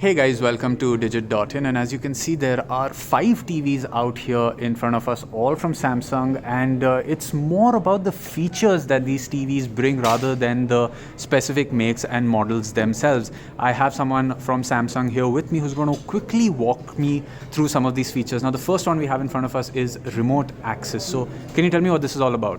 Hey guys, welcome to Digit.in, and as you can see there are 5 TVs out here in front of us, all from Samsung, and it's more about the features that these TVs bring rather than the specific makes and models themselves. I have someone from Samsung here with me who's going to quickly walk me through some of these features. Now the first one we have in front of us is remote access. So can you tell me what this is all about?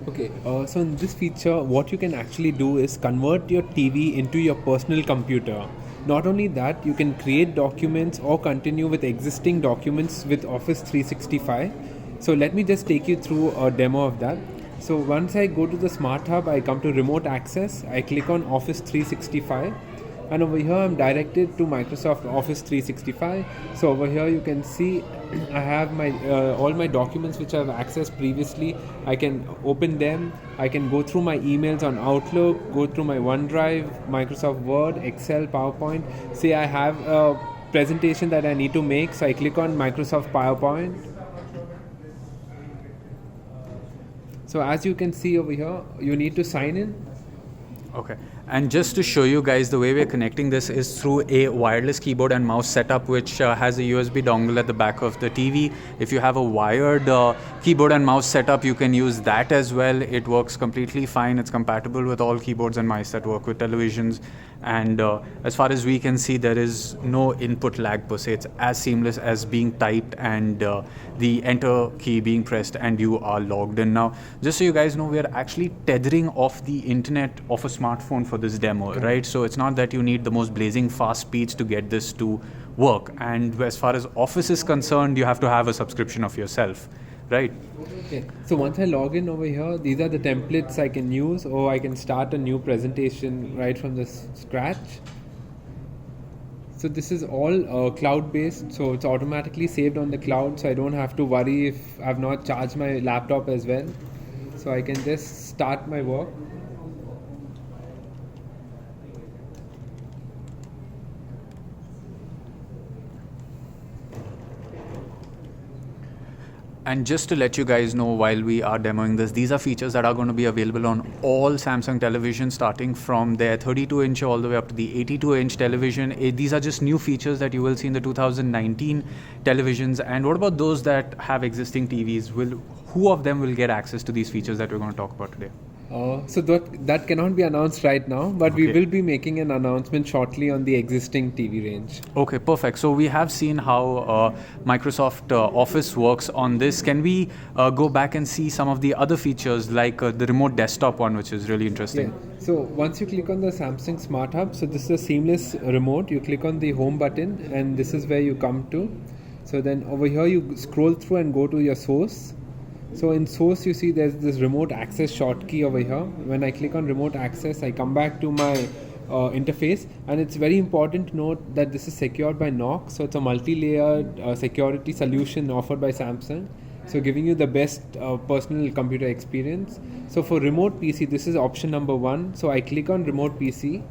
Okay, so in this feature, what you can actually do is convert your TV into your personal computer. Not only that, you can create documents or continue with existing documents with Office 365. So let me just take you through a demo of that. So once I go to the Smart Hub, I come to Remote Access, I click on Office 365. And over here I'm directed to Microsoft Office 365. So over here you can see I have my all my documents which I've accessed previously. I can open them. I can go through my emails on Outlook, go through my OneDrive, Microsoft Word, Excel, PowerPoint. Say I have a presentation that I need to make, so I click on Microsoft PowerPoint. So as you can see over here, you need to sign in. Okay, and just to show you guys, the way we're connecting this is through a wireless keyboard and mouse setup which has a USB dongle at the back of the TV. If you have a wired keyboard and mouse setup, you can use that as well. It works completely fine. It's compatible with all keyboards and mice that work with televisions, and as far as we can see, there is no input lag per se. It's as seamless as being typed and the enter key being pressed and you are logged in. Now just so you guys know, we are actually tethering off the internet of a smartphone for this demo, right? So it's not that you need the most blazing fast speeds to get this to work, and as far as Office is concerned, you have to have a subscription of yourself, right? Okay. So once I log in over here, these are the templates I can use, or I can start a new presentation right from the scratch. So this is all cloud based, so it's automatically saved on the cloud, so I don't have to worry if I've not charged my laptop as well. So I can just start my work. And just to let you guys know, while we are demoing this, these are features that are going to be available on all Samsung televisions, starting from their 32-inch all the way up to the 82-inch television. These are just new features that you will see in the 2019 televisions. And what about those that have existing TVs? Who of them will get access to these features that we're going to talk about today? So that cannot be announced right now, but we will be making an announcement shortly on the existing TV range. Okay, perfect. So we have seen how Microsoft Office works on this. Can we go back and see some of the other features, like the remote desktop one, which is really interesting? Yeah. So once you click on the Samsung Smart Hub, so this is a seamless remote. You click on the home button and this is where you come to. So then over here you scroll through and go to your source. So in source you see there's this remote access shortcut over here. When I click on remote access, I come back to my interface, and it's very important to note that this is secured by NOC. So it's a multi-layered security solution offered by Samsung, so giving you the best personal computer experience. So for remote PC, this is option number 1. So I click on remote PC,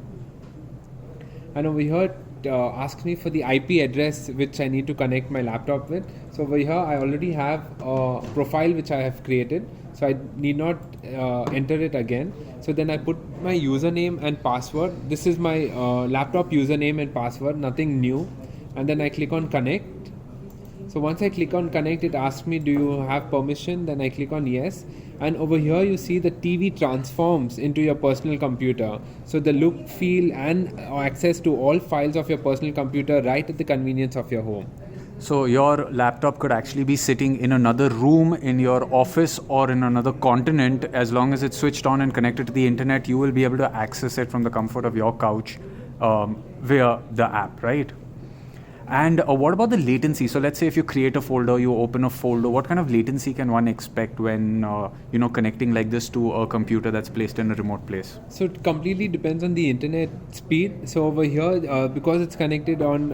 and over here asks me for the IP address which I need to connect my laptop with. So over here I already have a profile which I have created, so I need not enter it again. So then I put my username and password. This is my laptop username and password, nothing new. And then I click on connect. So once I click on connect, it asks me, do you have permission? Then I click on yes. And over here you see the TV transforms into your personal computer. So the look, feel and access to all files of your personal computer right at the convenience of your home. So your laptop could actually be sitting in another room in your office or in another continent. As long as it's switched on and connected to the internet, you will be able to access it from the comfort of your couch via the app, right? And what about the latency? So let's say if you create a folder, you open a folder, what kind of latency can one expect when connecting like this to a computer that's placed in a remote place? So it completely depends on the internet speed. So over here, because it's connected on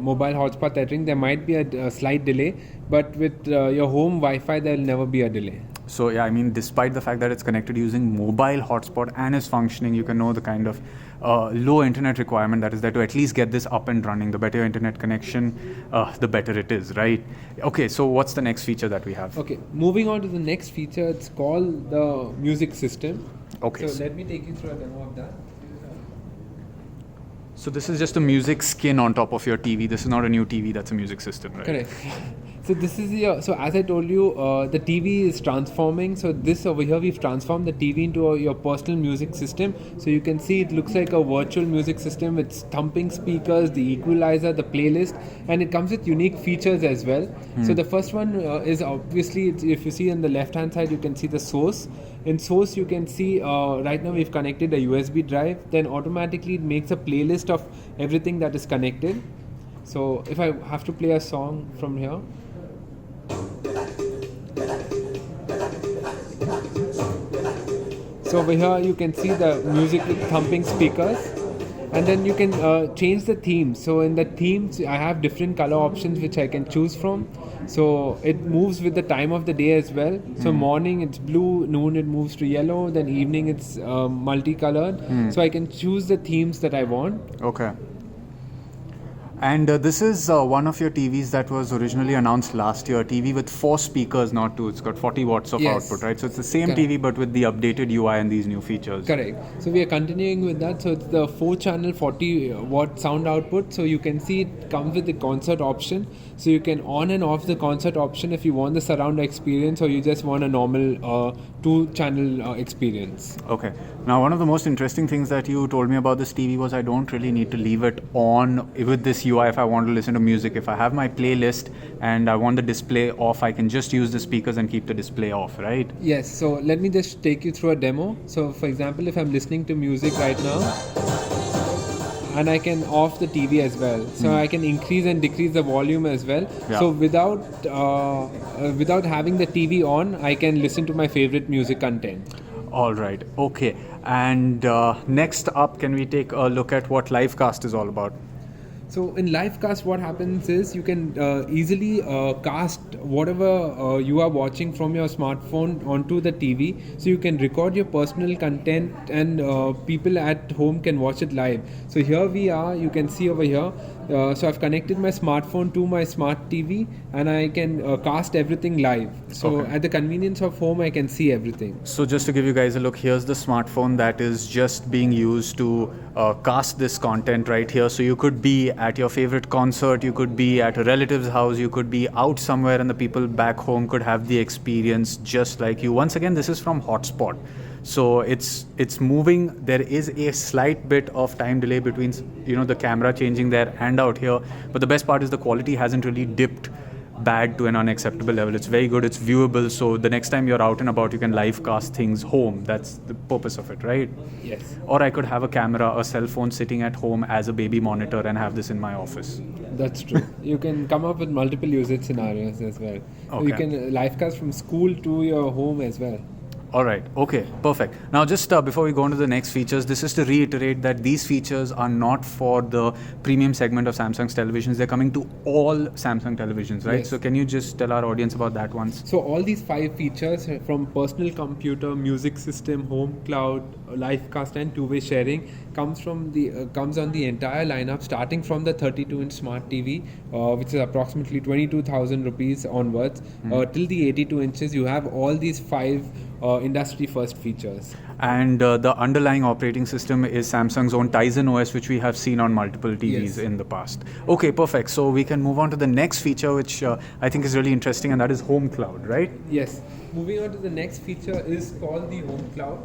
mobile hotspot tethering, there might be a slight delay, but with your home Wi-Fi, there will never be a delay. So yeah, I mean, despite the fact that it's connected using mobile hotspot and is functioning, you can know the kind of low internet requirement that is there to at least get this up and running. The better your internet connection, the better it is, right? Okay, so what's the next feature that we have? Okay, moving on to the next feature, it's called the music system. Okay. So let me take you through a demo of that. So this is just a music skin on top of your TV. This is not a new TV, that's a music system, right? Correct. So this is your. So as I told you, the TV is transforming. So this over here, we've transformed the TV into your personal music system. So you can see it looks like a virtual music system with thumping speakers, the equalizer, the playlist, and it comes with unique features as well. So the first one is obviously, if you see on the left hand side, you can see the source. In source, you can see right now we've connected a USB drive. Then automatically it makes a playlist of everything that is connected. So if I have to play a song from here. So over here you can see the music with thumping speakers, and then you can change the theme. So in the themes I have different color options which I can choose from. So it moves with the time of the day as well. So morning it's blue, noon it moves to yellow, then evening it's multicolored. So I can choose the themes that I want. Okay. And this is one of your TVs that was originally announced last year. TV with 4 speakers, not 2. It's got 40 watts of output, right? So it's the same Correct. TV but with the updated UI and these new features. Correct. So we are continuing with that. So it's the 4-channel 40 watt sound output. So you can see it comes with the concert option. So you can on and off the concert option if you want the surround experience or you just want a normal 2-channel experience. Okay. Now, one of the most interesting things that you told me about this TV was I don't really need to leave it on with this UI if I want to listen to music. If I have my playlist and I want the display off, I can just use the speakers and keep the display off, right? Yes. So let me just take you through a demo. So for example, if I'm listening to music right now, and I can off the TV as well. So I can increase and decrease the volume as well. Yeah. So without having the TV on, I can listen to my favorite music content. All right. Okay. And next up, can we take a look at what Lifecast is all about? So in Lifecast, what happens is you can easily cast whatever you are watching from your smartphone onto the TV. So you can record your personal content and people at home can watch it live. So here we are, you can see over here. So I've connected my smartphone to my smart TV and I can cast everything live. So Okay. at the convenience of home, I can see everything. So just to give you guys a look, here's the smartphone that is just being used to cast this content right here. So you could be at your favorite concert, you could be at a relative's house, you could be out somewhere and the people back home could have the experience just like you. Once again, this is from Hotspot. So it's moving. There is a slight bit of time delay between the camera changing there and out here. But the best part is the quality hasn't really dipped bad to an unacceptable level. It's very good, it's viewable, so the next time you're out and about you can live cast things home. That's the purpose of it, right? Yes. Or I could have a camera, a cell phone sitting at home as a baby monitor and have this in my office. That's true. You can come up with multiple usage scenarios as well. So you Okay. can live cast from school to your home as well. All right. Okay. Perfect. Now, just before we go on to the next features, this is to reiterate that these features are not for the premium segment of Samsung's televisions. They're coming to all Samsung televisions, right? Yes. So, can you just tell our audience about that once? So all these 5 features from personal computer, music system, home cloud, Lifecast and two-way sharing comes on the entire lineup starting from the 32-inch smart TV, which is approximately 22,000 rupees onwards, till the 82 inches. You have all these 5 industry first features. And the underlying operating system is Samsung's own Tizen OS, which we have seen on multiple TVs Yes. in the past. Okay, perfect. So we can move on to the next feature, which I think is really interesting, and that is Home Cloud, right? Yes. Moving on to the next feature is called the Home Cloud.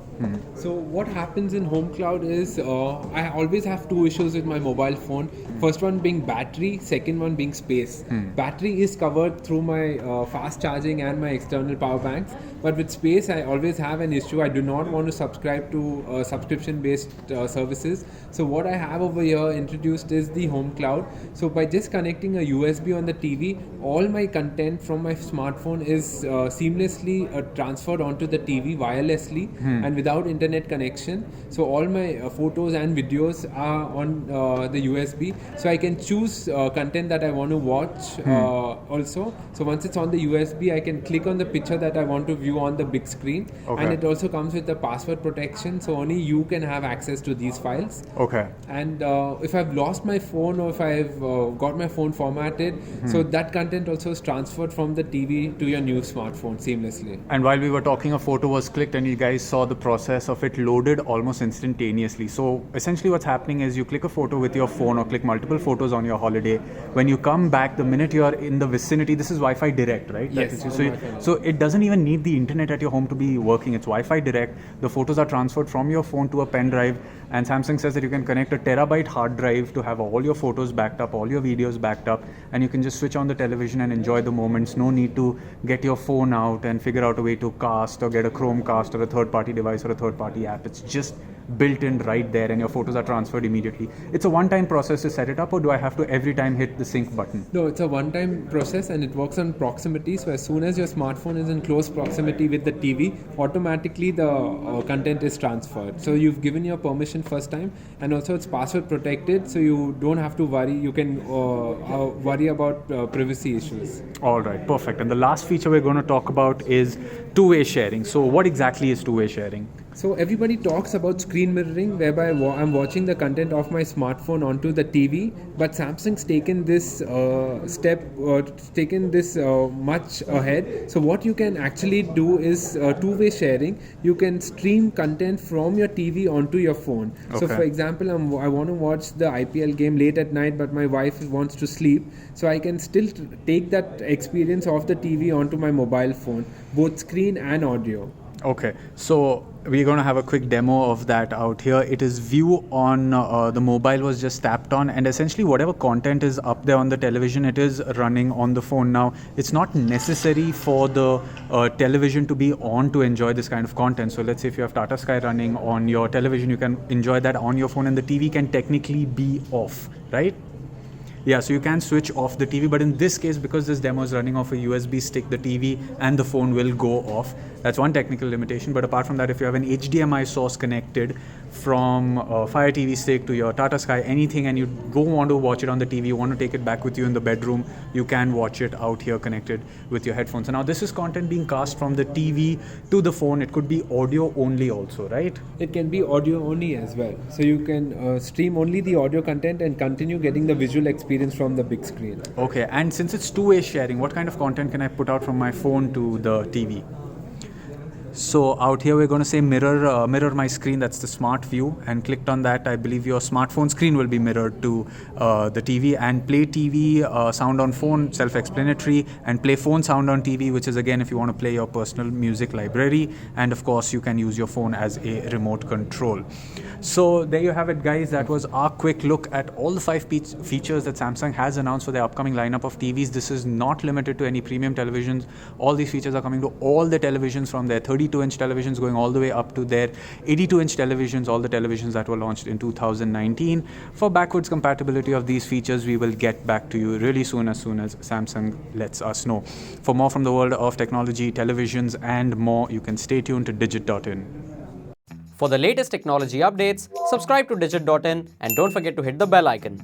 So what happens in Home Cloud is I always have 2 issues with my mobile phone. First one being battery, second one being space. Battery is covered through my fast charging and my external power banks, but with space I always have an issue. I do not want to subscribe to subscription based services. So what I have over here introduced is the Home Cloud. So by just connecting a USB on the TV, all my content from my smartphone is seamlessly transferred onto the TV wirelessly and without internet connection. So all my photos and videos are on the USB. So I can choose content that I want to watch also. So once it's on the USB, I can click on the picture that I want to view on the big screen. Okay. And it also comes with a password password protection, so only you can have access to these files. Okay. And if I've lost my phone or if I've got my phone formatted, so that content also is transferred from the TV to your new smartphone seamlessly. And while we were talking, a photo was clicked and you guys saw the process of it loaded almost instantaneously. So essentially what's happening is you click a photo with your phone or click multiple photos on your holiday. When you come back, the minute you are in the vicinity, this is Wi-Fi direct, right? Yes. So it doesn't even need the internet at your home to be working. It's Wi-Fi direct. The photos are transferred from your phone to a pen drive, and Samsung says that you can connect a terabyte hard drive to have all your photos backed up, all your videos backed up, and you can just switch on the television and enjoy the moments. No need to get your phone out and figure out a way to cast or get a Chromecast or a third-party device or a third-party app. It's just built in right there, and your photos are transferred immediately. It's a one-time process to set it up, or do I have to every time hit the sync button? No, it's a one-time process, and it works on proximity. So as soon as your smartphone is in close proximity with the TV, automatically the content is transferred. So you've given your permission first time, and also it's password protected, so you don't have to worry. You can worry about privacy issues. All right, perfect. And the last feature we're going to talk about is two-way sharing. So what exactly is two-way sharing? So everybody talks about screen mirroring, whereby I'm watching the content of my smartphone onto the TV, but Samsung's taken this much ahead. So what you can actually do is two-way sharing. You can stream content from your TV onto your phone. Okay. So for example, I want to watch the IPL game late at night, but my wife wants to sleep. So I can still take that experience of the TV onto my mobile phone, both screen and audio. Okay, so we're going to have a quick demo of that out here. It is view on the mobile was just tapped on, and essentially whatever content is up there on the television, it is running on the phone. Now, it's not necessary for the television to be on to enjoy this kind of content. So let's say if you have Tata Sky running on your television, you can enjoy that on your phone, and the TV can technically be off, right? Yeah, so you can switch off the TV, but in this case, because this demo is running off a USB stick, the TV and the phone will go off. That's one technical limitation, but apart from that, if you have an HDMI source connected from a Fire TV stick to your Tata Sky, anything, and you don't want to watch it on the TV, you want to take it back with you in the bedroom, you can watch it out here connected with your headphones. And now this is content being cast from the TV to the phone. It could be audio only also, right? It can be audio only as well. So you can stream only the audio content and continue getting the visual experience from the big screen. Okay, and since it's two-way sharing, what kind of content can I put out from my phone to the TV? So out here we're going to say mirror my screen. That's the smart view, and clicked on that, I believe your smartphone screen will be mirrored to the TV, and play TV sound on phone, self-explanatory, and play phone sound on TV, which is again if you want to play your personal music library, and of course you can use your phone as a remote control. So there you have it, guys. That was our quick look at all the 5 features that Samsung has announced for their upcoming lineup of TVs. This is not limited to any premium televisions. All these features are coming to all the televisions, from their 32-inch televisions going all the way up to their 82-inch televisions, all the televisions that were launched in 2019. For backwards compatibility of these features, we will get back to you really soon as Samsung lets us know. For more from the world of technology, televisions, and more, you can stay tuned to Digit.in. For the latest technology updates, subscribe to Digit.in and don't forget to hit the bell icon.